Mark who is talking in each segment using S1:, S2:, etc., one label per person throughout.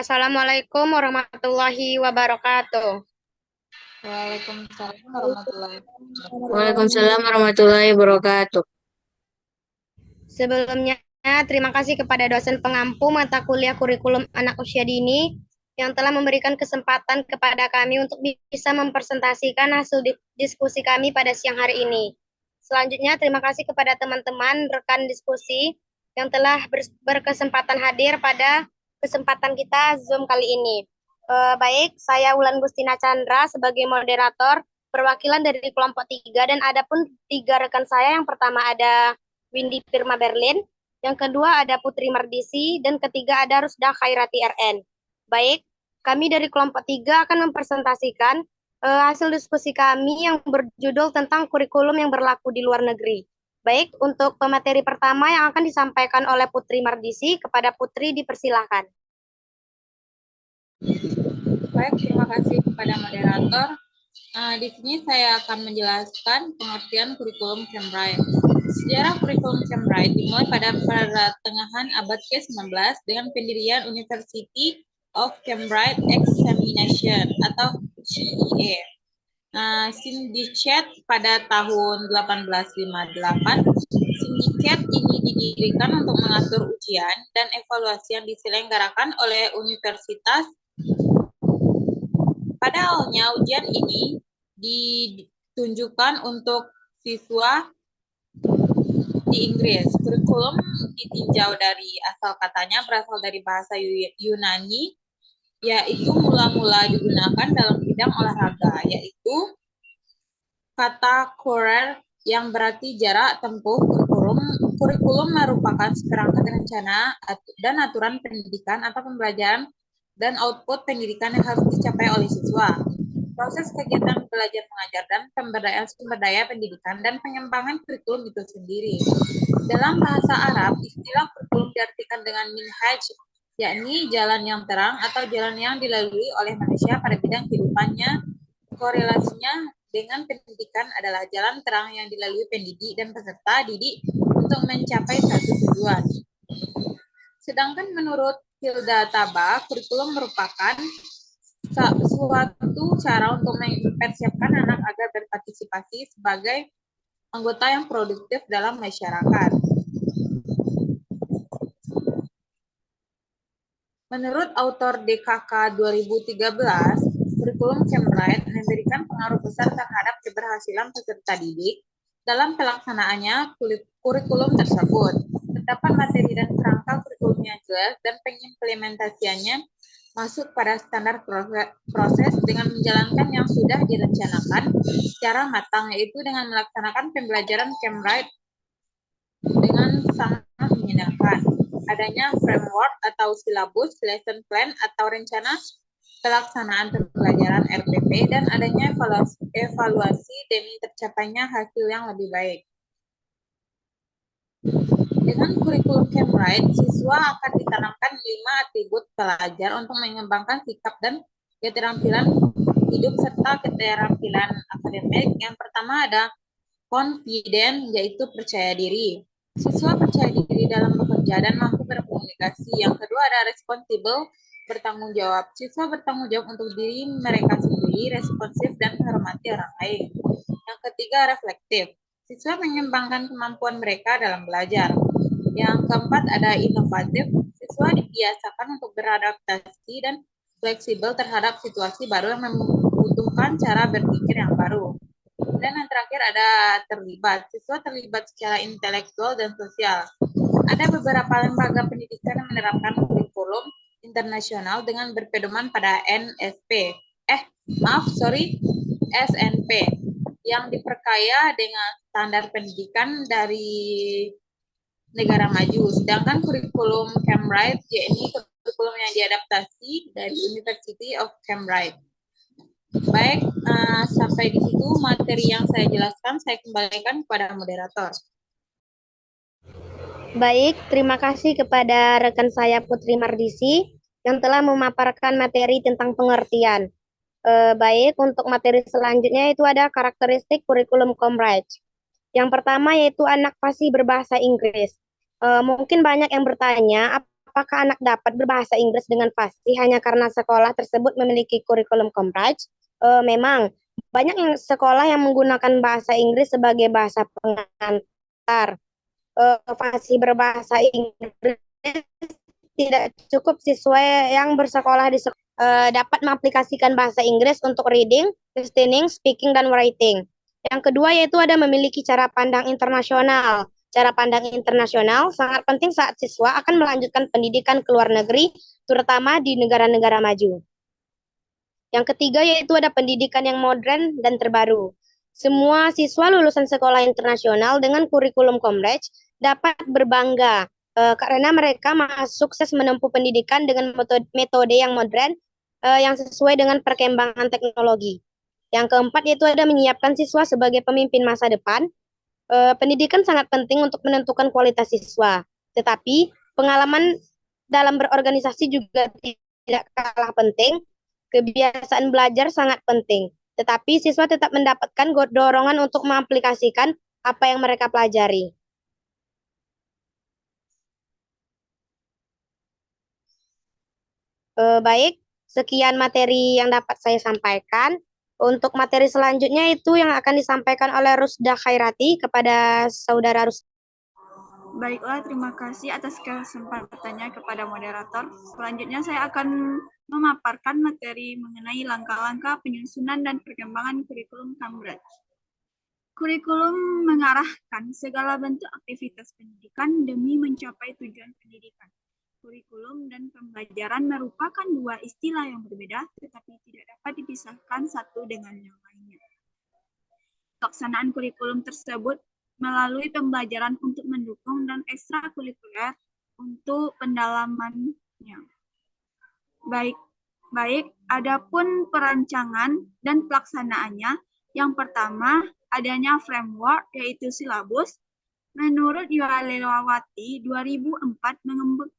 S1: Assalamualaikum warahmatullahi wabarakatuh.
S2: Waalaikumsalam warahmatullahi wabarakatuh.
S3: Waalaikumsalam warahmatullahi wabarakatuh.
S1: Sebelumnya, terima kasih kepada dosen pengampu mata kuliah kurikulum anak usia dini yang telah memberikan kesempatan kepada kami untuk bisa mempresentasikan hasil diskusi kami pada siang hari ini. Selanjutnya, terima kasih kepada teman-teman rekan diskusi yang telah berkesempatan hadir pada kesempatan kita Zoom kali ini. Baik, saya Wulan Gustina Chandra sebagai moderator perwakilan dari kelompok 3 dan ada pun 3 rekan saya. Yang pertama ada Windy Firma Berlin, yang kedua ada Putri Mardisi, dan ketiga ada Rusda Khairati RN. Baik, kami dari kelompok 3 akan mempresentasikan hasil diskusi kami yang berjudul tentang kurikulum yang berlaku di luar negeri. Baik, untuk pemateri pertama yang akan disampaikan oleh Putri Mardisi, kepada Putri dipersilahkan.
S2: Baik, terima kasih kepada moderator. Di sini saya akan menjelaskan pengertian kurikulum Cambridge. Sejarah kurikulum Cambridge dimulai pada pertengahan abad ke-19 dengan pendirian University of Cambridge Examination atau CEA. Syndicate pada tahun 1858. Syndicate ini didirikan untuk mengatur ujian dan evaluasi yang diselenggarakan oleh universitas. Pada awalnya ujian ini ditunjukkan untuk siswa di Inggris. Kurikulum ditinjau dari asal katanya berasal dari bahasa Yunani, yaitu mula-mula digunakan dalam bidang olahraga, yaitu kata kurer yang berarti jarak tempuh. Kurikulum merupakan seperangkat rencana dan aturan pendidikan atau pembelajaran dan output pendidikan yang harus dicapai oleh siswa. Proses kegiatan belajar mengajar dan pemberdayaan sumber daya pendidikan dan pengembangan kurikulum itu sendiri. Dalam bahasa Arab, istilah kurikulum diartikan dengan minhaj, yakni jalan yang terang atau jalan yang dilalui oleh manusia pada bidang kehidupannya. Korelasinya dengan pendidikan adalah jalan terang yang dilalui pendidik dan peserta didik untuk mencapai satu tujuan. Sedangkan menurut Hilda Taba, kurikulum merupakan suatu cara untuk mempersiapkan anak agar berpartisipasi sebagai anggota yang produktif dalam masyarakat. Menurut autor DKK 2013, kurikulum Cambridge memberikan pengaruh besar terhadap keberhasilan peserta didik dalam pelaksanaannya kurikulum tersebut. Terdapat materi dan kerangka kurikulum yang jelas dan pengimplementasiannya masuk pada standar proses dengan menjalankan yang sudah direncanakan secara matang, yaitu dengan melaksanakan pembelajaran Cambridge dengan sangat menyenangkan. Adanya framework atau silabus, lesson plan atau rencana pelaksanaan pembelajaran RPP, dan adanya evaluasi demi tercapainya hasil yang lebih baik. Dengan kurikulum Cambridge, siswa akan ditanamkan 5 atribut pelajar untuk mengembangkan sikap dan keterampilan hidup serta keterampilan akademik. Yang pertama ada confident, yaitu percaya diri. Siswa percaya diri dalam bekerja dan mampu berkomunikasi. Yang kedua ada responsible, bertanggung jawab. Siswa bertanggung jawab untuk diri mereka sendiri, responsif dan menghormati orang lain. Yang ketiga reflektif. Siswa mengembangkan kemampuan mereka dalam belajar. Yang keempat ada inovatif. Siswa dibiasakan untuk beradaptasi dan fleksibel terhadap situasi baru yang membutuhkan cara berpikir yang baru. Dan yang terakhir ada terlibat. Siswa terlibat secara intelektual dan sosial. Ada beberapa lembaga pendidikan yang menerapkan kurikulum internasional dengan berpedoman pada SNP yang diperkaya dengan standar pendidikan dari negara maju. Sedangkan kurikulum Cambridge yakni kurikulum yang diadaptasi dari University of Cambridge. Baik, sampai di situ materi yang saya jelaskan, saya kembalikan kepada moderator.
S1: Baik, terima kasih kepada rekan saya Putri Mardisi yang telah memaparkan materi tentang pengertian. Baik, untuk materi selanjutnya itu ada karakteristik kurikulum Cambridge. Yang pertama yaitu anak fasih berbahasa Inggris. Mungkin banyak yang bertanya, apakah anak dapat berbahasa Inggris dengan fasih hanya karena sekolah tersebut memiliki kurikulum Cambridge? Memang banyak sekolah yang menggunakan bahasa Inggris sebagai bahasa pengantar. Fasih berbahasa Inggris tidak cukup siswa yang bersekolah di dapat mengaplikasikan bahasa Inggris untuk reading, listening, speaking, dan writing. Yang kedua yaitu ada memiliki cara pandang internasional. Cara pandang internasional sangat penting saat siswa akan melanjutkan pendidikan ke luar negeri, terutama di negara-negara maju. Yang ketiga yaitu ada pendidikan yang modern dan terbaru. Semua siswa lulusan sekolah internasional dengan kurikulum Cambridge dapat berbangga karena mereka sukses menempuh pendidikan dengan metode yang modern yang sesuai dengan perkembangan teknologi. Yang keempat yaitu ada menyiapkan siswa sebagai pemimpin masa depan. Pendidikan sangat penting untuk menentukan kualitas siswa, tetapi pengalaman dalam berorganisasi juga tidak kalah penting. Kebiasaan belajar sangat penting, tetapi siswa tetap mendapatkan dorongan untuk mengaplikasikan apa yang mereka pelajari. Baik, sekian materi yang dapat saya sampaikan. Untuk materi selanjutnya itu yang akan disampaikan oleh Rusda Khairati kepada saudara Rusda.
S4: Baiklah, terima kasih atas kesempatannya kepada moderator. Selanjutnya saya akan memaparkan materi mengenai langkah-langkah penyusunan dan perkembangan kurikulum Cambridge. Kurikulum mengarahkan segala bentuk aktivitas pendidikan demi mencapai tujuan pendidikan. Kurikulum dan pembelajaran merupakan dua istilah yang berbeda, tetapi tidak dapat dipisahkan satu dengan yang lainnya. Pelaksanaan kurikulum tersebut melalui pembelajaran untuk mendukung dan ekstrakurikuler untuk pendalamannya. Baik, adapun perancangan dan pelaksanaannya, yang pertama adanya framework yaitu silabus. Menurut Yualewati 2004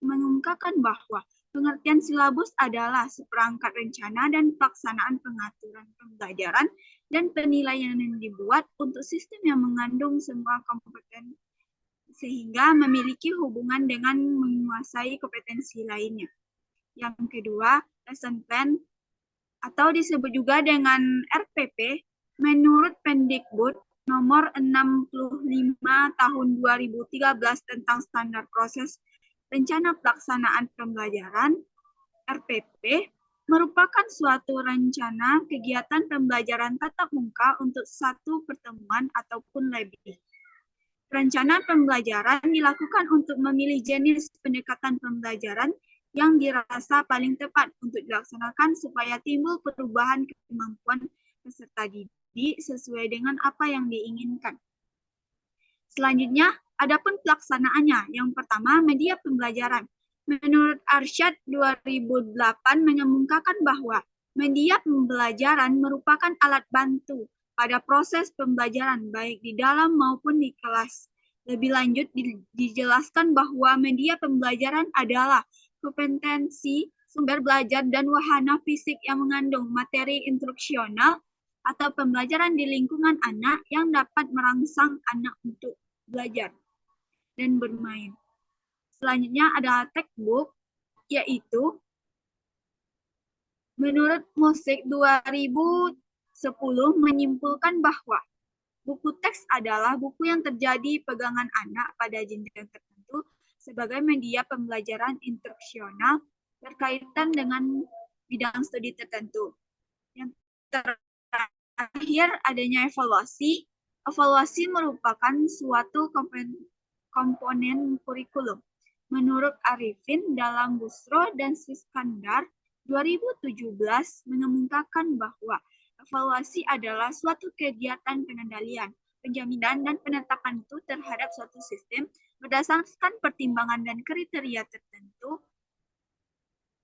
S4: mengungkapkan bahwa pengertian silabus adalah seperangkat rencana dan pelaksanaan pengaturan pembelajaran dan penilaian yang dibuat untuk sistem yang mengandung semua kompetensi sehingga memiliki hubungan dengan menguasai kompetensi lainnya. Yang kedua, lesson plan atau disebut juga dengan RPP, menurut Pendikbud nomor 65 tahun 2013 tentang standar proses rencana pelaksanaan pembelajaran, RPP merupakan suatu rencana kegiatan pembelajaran tatap muka untuk satu pertemuan ataupun lebih. Rencana pembelajaran dilakukan untuk memilih jenis pendekatan pembelajaran yang dirasa paling tepat untuk dilaksanakan supaya timbul perubahan kemampuan peserta didik sesuai dengan apa yang diinginkan. Selanjutnya, adapun pelaksanaannya. Yang pertama, media pembelajaran. Menurut Arsyad 2008 mengemukakan bahwa media pembelajaran merupakan alat bantu pada proses pembelajaran baik di dalam maupun di kelas. Lebih lanjut dijelaskan bahwa media pembelajaran adalah kompetensi sumber belajar dan wahana fisik yang mengandung materi instruksional atau pembelajaran di lingkungan anak yang dapat merangsang anak untuk belajar dan bermain. Selanjutnya adalah textbook, yaitu menurut Musik 2010 menyimpulkan bahwa buku teks adalah buku yang terjadi pegangan anak pada jenjang tertentu sebagai media pembelajaran instruksional berkaitan dengan bidang studi tertentu. Yang terakhir adanya evaluasi. Evaluasi merupakan suatu komponen kurikulum. Menurut Arifin dalam Busro dan Siskandar 2017 mengemukakan bahwa evaluasi adalah suatu kegiatan pengendalian, penjaminan, dan penetapan mutu terhadap suatu sistem berdasarkan pertimbangan dan kriteria tertentu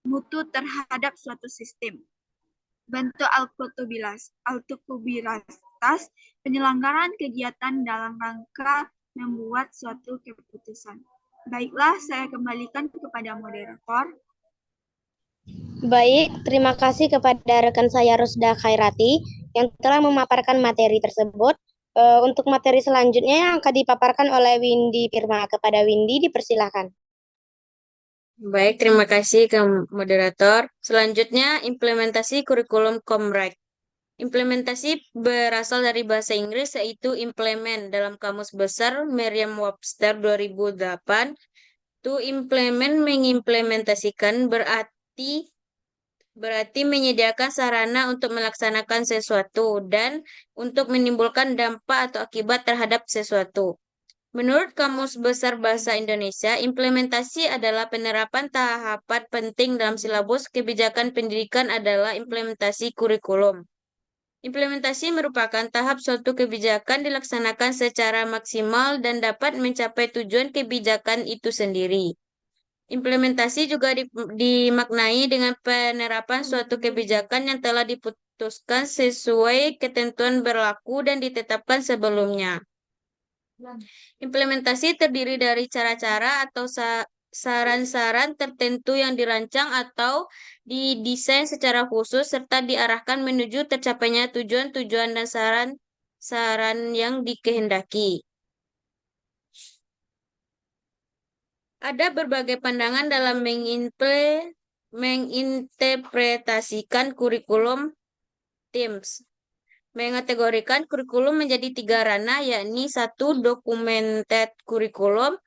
S4: mutu terhadap suatu sistem. Bentuk alkutubiratas penyelenggaraan kegiatan dalam rangka membuat suatu keputusan. Baiklah, saya kembalikan kepada moderator.
S1: Baik, terima kasih kepada rekan saya Rusda Khairati yang telah memaparkan materi tersebut. Untuk materi selanjutnya yang akan dipaparkan oleh Windy Firma. Kepada Windy, dipersilakan.
S3: Baik, terima kasih ke moderator. Selanjutnya, implementasi kurikulum Comrade. Implementasi berasal dari bahasa Inggris yaitu implement dalam Kamus Besar Merriam-Webster 2008. To implement mengimplementasikan berarti menyediakan sarana untuk melaksanakan sesuatu dan untuk menimbulkan dampak atau akibat terhadap sesuatu. Menurut Kamus Besar Bahasa Indonesia, implementasi adalah penerapan tahapan penting dalam silabus kebijakan pendidikan adalah implementasi kurikulum. Implementasi merupakan tahap suatu kebijakan dilaksanakan secara maksimal dan dapat mencapai tujuan kebijakan itu sendiri. Implementasi juga dimaknai dengan penerapan suatu kebijakan yang telah diputuskan sesuai ketentuan berlaku dan ditetapkan sebelumnya. Implementasi terdiri dari cara-cara atau saran-saran tertentu yang dirancang atau didesain secara khusus serta diarahkan menuju tercapainya tujuan-tujuan dan saran-saran yang dikehendaki. Ada berbagai pandangan dalam menginterpretasikan kurikulum TIMSS. Mengategorikan kurikulum menjadi 3 ranah, yakni 1. Documented kurikulum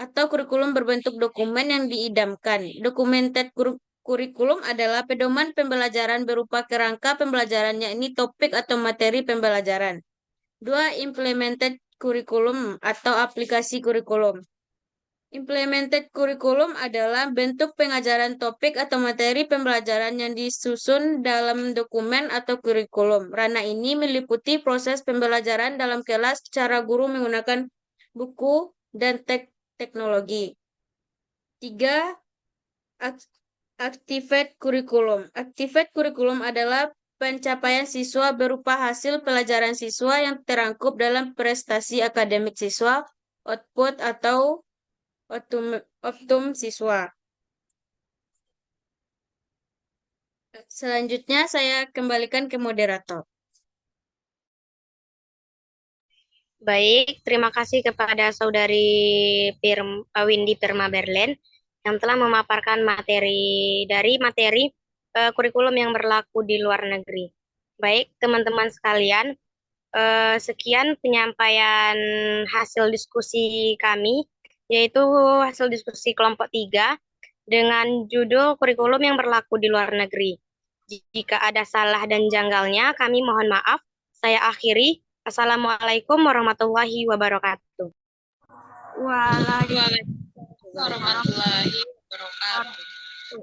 S3: atau kurikulum berbentuk dokumen yang diidamkan. Documented kurikulum adalah pedoman pembelajaran berupa kerangka pembelajaran, yakni topik atau materi pembelajaran. 2. Implemented kurikulum atau aplikasi kurikulum. Implemented kurikulum adalah bentuk pengajaran topik atau materi pembelajaran yang disusun dalam dokumen atau kurikulum. Ranah ini meliputi proses pembelajaran dalam kelas, cara guru menggunakan buku, dan teknologi. 3. Activate kurikulum. Activate kurikulum adalah pencapaian siswa berupa hasil pelajaran siswa yang terangkup dalam prestasi akademik siswa, output atau optum siswa. Selanjutnya saya kembalikan ke moderator.
S1: Baik, terima kasih kepada Saudari Windy Pirma Berlen yang telah memaparkan materi kurikulum yang berlaku di luar negeri. Baik, teman-teman sekalian, sekian penyampaian hasil diskusi kami, yaitu hasil diskusi kelompok 3 dengan judul kurikulum yang berlaku di luar negeri. Jika ada salah dan janggalnya, kami mohon maaf. Saya akhiri. Assalamualaikum warahmatullahi wabarakatuh.
S4: Waalaikumsalam
S2: Warahmatullahi wabarakatuh.